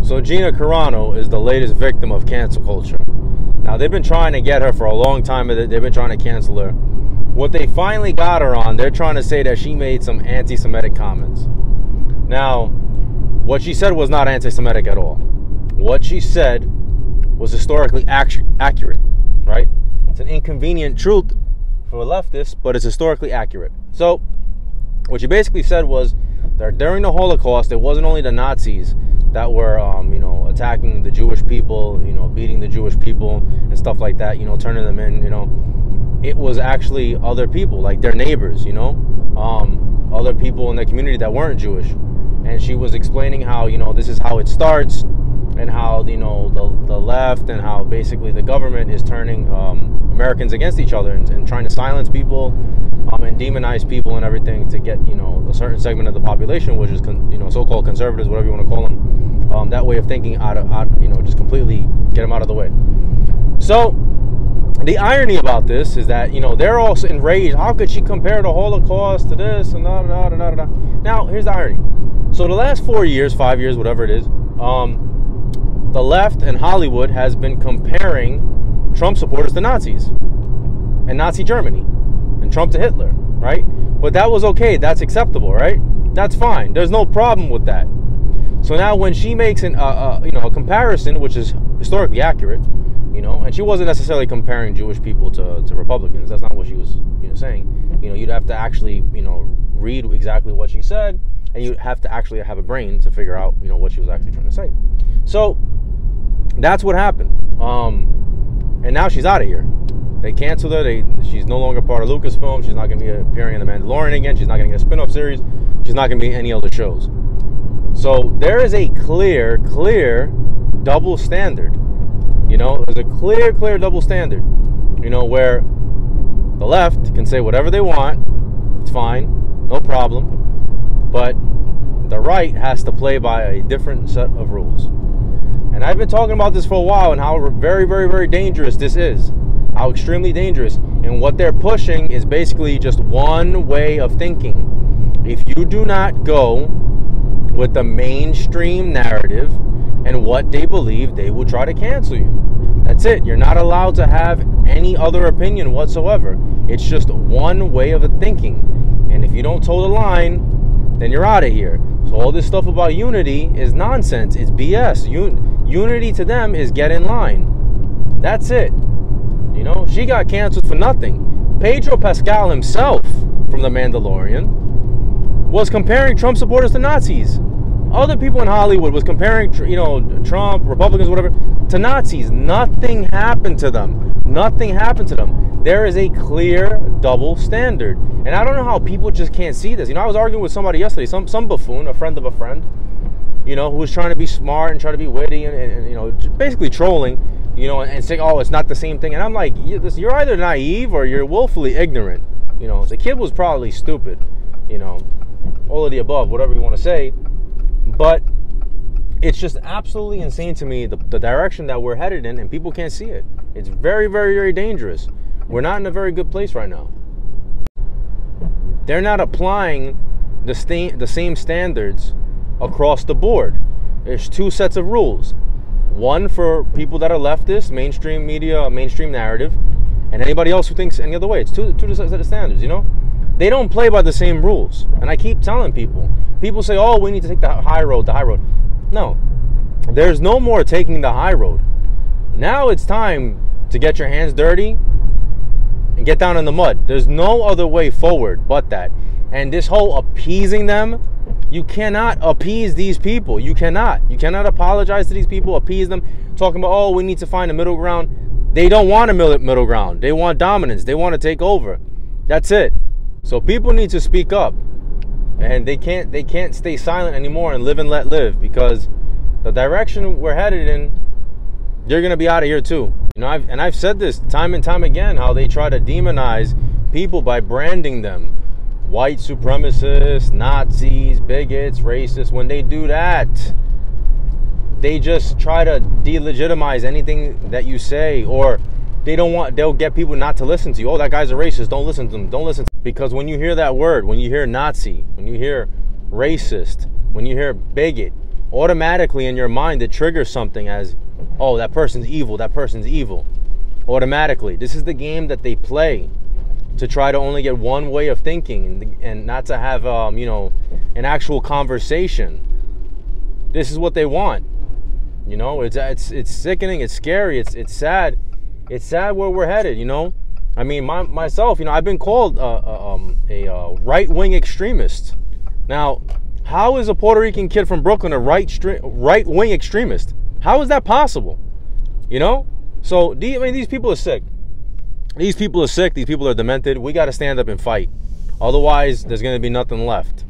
So Gina Carano is the latest victim of cancel culture. Now, they've been trying to get her for a long time. They've been trying to cancel her. What they finally got her on, they're trying to say that she made some anti-Semitic comments. Now, what she said was not anti-Semitic at all. What she said was historically accurate, right? It's an inconvenient truth for leftists, but it's historically accurate. So, what she basically said was that during the Holocaust, it wasn't only the Nazis that were, attacking the Jewish people, beating the Jewish people and stuff like that, turning them in, it was actually other people, like their neighbors, other people in the community that weren't Jewish. And she was explaining how, this is how it starts, and how, the left, and how basically the government is turning Americans against each other and trying to silence people and demonize people and everything to get, a certain segment of the population, which is, so-called conservatives, whatever you want to call them, that way of thinking just completely get them out of the way. So the irony about this is that, they're all enraged. How could she compare the Holocaust to this and da da da da da? Now, here's the irony. So the last 4 years, 5 years, whatever it is, the left and Hollywood has been comparing Trump supporters to Nazis and Nazi Germany and Trump to Hitler, right? But that was okay. That's acceptable, right? That's fine. There's no problem with that. So now when she makes a comparison, which is historically accurate, and she wasn't necessarily comparing Jewish people to Republicans. That's not what she was saying. You'd have to actually read exactly what she said, and you'd have to actually have a brain to figure out what she was actually trying to say. So that's what happened. And now she's out of here. They canceled her. She's no longer part of Lucasfilm. She's not going to be appearing in The Mandalorian again. She's not going to get a spin-off series. She's not going to be in any other shows. So there is a clear double standard. There's a clear double standard. Where the left can say whatever they want. It's fine. No problem. But the right has to play by a different set of rules. And I've been talking about this for a while and how very, very, very dangerous this is. How extremely dangerous. And what they're pushing is basically just one way of thinking. If you do not go with the mainstream narrative and what they believe, they will try to cancel you. That's it. You're not allowed to have any other opinion whatsoever. It's just one way of thinking. And if you don't toe the line, then you're out of here. So all this stuff about unity is nonsense. It's BS. Unity to them is get in line. That's it. She got canceled for nothing. Pedro Pascal himself from The Mandalorian was comparing Trump supporters to Nazis. Other people in Hollywood was comparing, Trump, Republicans, whatever, to Nazis. Nothing happened to them. Nothing happened to them. There is a clear double standard. And I don't know how people just can't see this. I was arguing with somebody yesterday, some buffoon, a friend of a friend, who was trying to be smart and trying to be witty and basically trolling, and saying, oh, it's not the same thing. And I'm like, you're either naive or you're willfully ignorant. The kid was probably stupid, all of the above, whatever you want to say. But it's just absolutely insane to me, the direction that we're headed in, and people can't see it. It's very, very, very dangerous. We're not in a very good place right now. They're not applying the same standards across the board. There's two sets of rules. One for people that are leftist, mainstream media, mainstream narrative, and anybody else who thinks any other way. It's two sets of standards, They don't play by the same rules. And I keep telling people. People say, oh, we need to take the high road, No. There's no more taking the high road. Now it's time to get your hands dirty and get down in the mud. There's no other way forward but that. And this whole appeasing them, you cannot appease these people. You cannot. You cannot apologize to these people, appease them, talking about, oh, we need to find a middle ground. They don't want a middle ground. They want dominance. They want to take over. That's it. So people need to speak up. And they can't stay silent anymore and live and let live, because the direction we're headed in, you're going to be out of here too. I've said this time and time again, how they try to demonize people by branding them white supremacists, Nazis, bigots, racists. When they do that, they just try to delegitimize anything that you say, or they'll get people not to listen to you. Oh, that guy's a racist. Don't listen to him. Don't listen to him. Because when you hear that word, when you hear Nazi, when you hear racist, when you hear bigot, automatically in your mind it triggers something as, oh, that person's evil, that person's evil. Automatically. This is the game that they play to try to only get one way of thinking and not to have, you know, an actual conversation. This is what they want. You know, it's sickening, it's scary, it's sad. It's sad where we're headed, you know. I mean, myself, you know, I've been called a right-wing extremist. Now, how is a Puerto Rican kid from Brooklyn a right-wing extremist? How is that possible? You know? So, I mean, these people are sick. These people are sick. These people are demented. We got to stand up and fight. Otherwise, there's going to be nothing left.